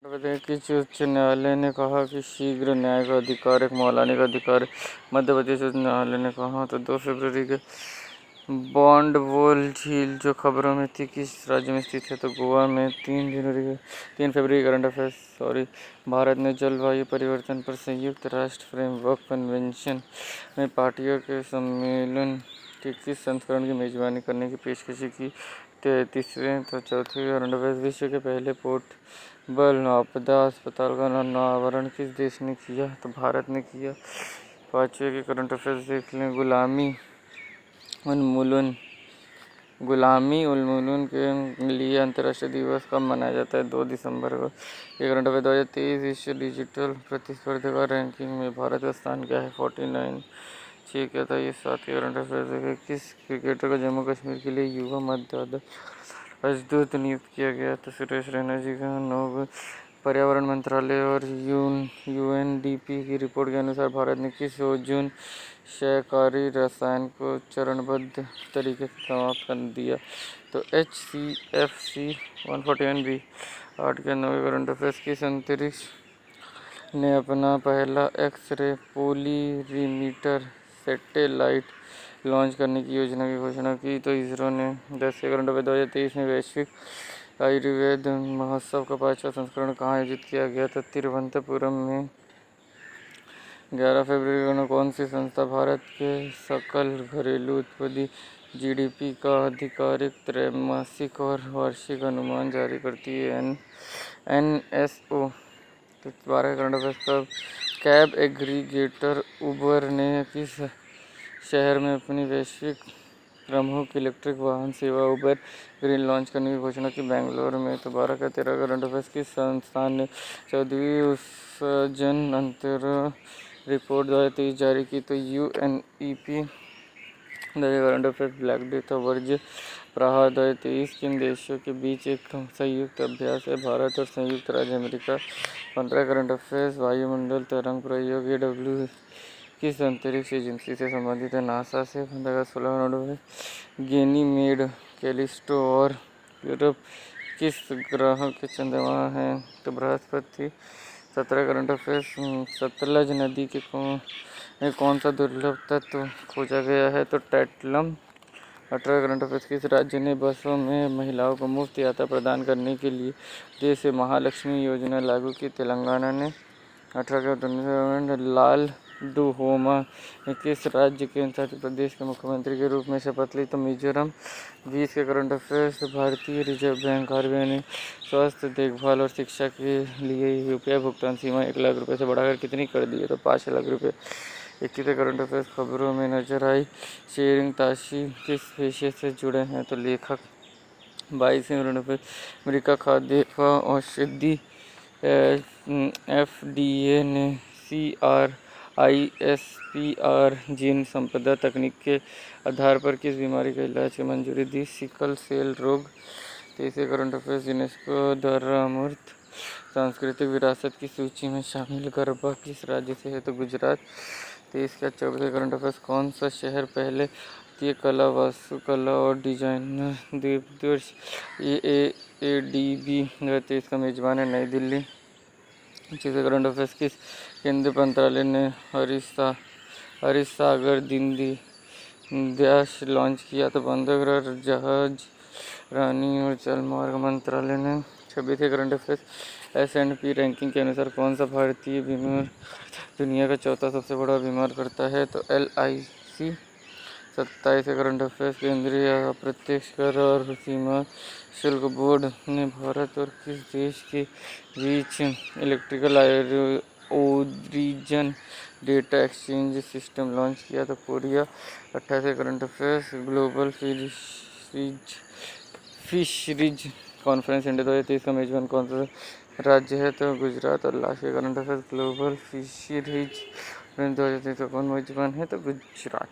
प्रदेश की उच्च न्यायालय ने कहा कि शीघ्र न्याय का अधिकार एक मौलिक अधिकार है। मध्य प्रदेश उच्च न्यायालय ने कहा तो 2 फरवरी के बॉन्डवोल झील जो खबरों में थी किस राज्य में स्थित है, तो गोवा में। 3 फरवरी करंट अफेयर्स। भारत ने जलवायु परिवर्तन पर संयुक्त राष्ट्र फ्रेमवर्क कन्वेंशन में पार्टियों के सम्मेलन के किस संस्करण की मेजबानी करने की पेशकश की। 33वें तो चौथी करंट अफेयर्स। विश्व के पहले पोर्टेबल आपदा अस्पताल का अनावरण किस देश ने किया, तो भारत ने किया। 5वें के करंट अफेयर्स देख लें। गुलामी उन्मूलन के लिए अंतर्राष्ट्रीय दिवस कब मनाया जाता है, 2 दिसंबर को। ये करंट अफेयर 2023 विश्व डिजिटल प्रतिस्पर्धा रैंकिंग में भारत का स्थान क्या है, 49। ठीक है, था ये 7 के करंट अफेयर। किस क्रिकेटर को जम्मू कश्मीर के लिए युवा मतदाता राजदूत नियुक्त किया गया, तो सुरेश रैना जी का। 9 पर्यावरण मंत्रालय और यूएनडीपी की रिपोर्ट के अनुसार भारत ने किस ओजोन क्षयकारी रसायन को चरणबद्ध तरीके से समाप्त कर दिया, तो HCFC 141b। 8 के 9 करंट अफेयर्स। किस अंतरिक्ष ने अपना पहला एक्स-रे पोलरीमीटर सैटेलाइट लॉन्च करने की योजना की घोषणा की, तो इसरो ने। 10 के करंट अफेयर। 2023 में वैश्विक आयुर्वेद महोत्सव का 5वां संस्करण कहाँ आयोजित किया गया था, तिरुवनंतपुरम में। 11 फरवरी को कौन सी संस्था भारत के सकल घरेलू उत्पाद GDP का आधिकारिक त्रैमासिक और वार्षिक अनुमान जारी करती है, NSO। 12 current affairs. Cab aggregator Uber ने किस शहर में अपनी वैश्विक प्रमुख इलेक्ट्रिक वाहन सेवा उबर ग्रीन लॉन्च करने की घोषणा की, बेंगलोर में। तो 12 का 13 करंट अफेयर्स। किस संस्थान ने 14वीं उत्सर्जन अंतर रिपोर्ट 2023 जारी की, तो UNEP। Current affairs. Black death और वर्ज्य प्रहार 2023 किन देशों के बीच एक संयुक्त अभ्यास है, भारत और संयुक्त राज्य अमेरिका। 15 current affairs. वायुमंडल तरंग प्रयोग AWE किस अंतरिक्ष एजेंसी से संबंधित है, नासा से। 15 का 16 करंट अफेयर्स। गैनीमेड, कैलिस्टो और यूरोप किस ग्रह के चंद्रमा हैं, तो बृहस्पति। 17 current affairs. सतलज नदी के कौन सा दुर्लभ तत्व खोजा गया है, तो टैंटलम। 18 current affairs. किस राज्य ने बसों में महिलाओं को मुफ्त यात्रा प्रदान करने के लिए जैसे महालक्ष्मी योजना लागू की, तेलंगाना ने। 18 का 19 लाल डुहोमा ने किस राज्य के केंद्रशासित प्रदेश के मुख्यमंत्री के रूप में शपथ ली, तो मिजोरम। 20 के करंट अफेयर्स। भारतीय रिजर्व बैंक RBI ने स्वास्थ्य देखभाल और शिक्षा के लिए UPI भुगतान सीमा 1 लाख रुपये से बढ़ाकर कितनी कर दी है, तो 5 लाख रुपये। 21 करंट अफेयर्स। खबरों में नजर आई शेरिंग ताशी किस पेशे से जुड़े हैं, तो लेखक। 22 करंट अफेयर्स। अमेरिका खाद्य एवं औषधि FDA ने CRISPR जीन संपदा तकनीक के आधार पर किस बीमारी का इलाज की मंजूरी दी, सिकल सेल रोग। 23 करंट अफेयर्स। यूनेस्को द्वारा अमूर्त सांस्कृतिक विरासत की सूची में शामिल गरबा किस राज्य से है, तो गुजरात। 23 का 24 करंट अफेयर्स। कौन सा शहर पहले भारतीय कला, वास्तुकला और डिजाइनर दिवस AADB 2023 का मेजबान है, नई दिल्ली। 25 current affairs. किस केंद्रीय मंत्रालय ने हरिसागर दिल्ली दैश लॉन्च किया, तो बंदरगाह जहाज रानी और जलमार्ग मंत्रालय ने। 26 करंट अफेयर्स। S&P रैंकिंग के अनुसार कौन सा भारतीय बीमा दुनिया का चौथा सबसे बड़ा बीमा करता है, तो LIC। 27 current affairs. केंद्रीय अप्रत्यक्ष कर और सीमा शुल्क बोर्ड ने भारत और किस देश के बीच electrical origin data exchange system launch किया, तो Korea. 28 current affairs. Global fisheries conference India 2023 का मेजबान कौन सा राज्य है, तो गुजरात। और लास्ट के करंट अफेयर्स। ग्लोबल फिशरीज 2023 का कौन मेजबान है, तो गुजरात।